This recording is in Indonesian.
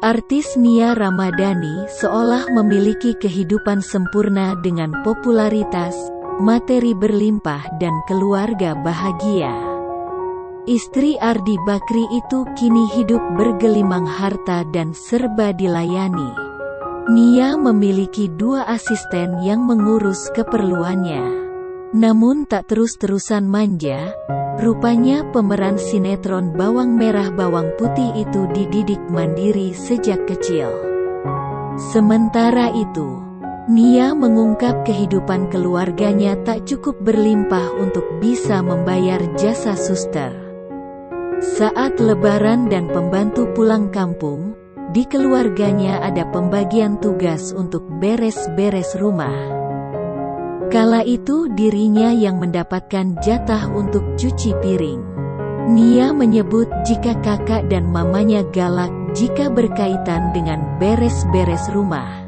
Artis Nia Ramadhani seolah memiliki kehidupan sempurna dengan popularitas, materi berlimpah dan keluarga bahagia. Istri Ardi Bakri itu kini hidup bergelimang harta dan serba dilayani. Nia memiliki 2 asisten yang mengurus keperluannya. Namun tak terus-terusan manja, rupanya pemeran sinetron Bawang Merah Bawang Putih itu dididik mandiri sejak kecil. Sementara itu, Nia mengungkap kehidupan keluarganya tak cukup berlimpah untuk bisa membayar jasa suster. Saat Lebaran dan pembantu pulang kampung, di keluarganya ada pembagian tugas untuk beres-beres rumah. Kala itu dirinya yang mendapatkan jatah untuk cuci piring. Nia menyebut jika kakak dan mamanya galak jika berkaitan dengan beres-beres rumah.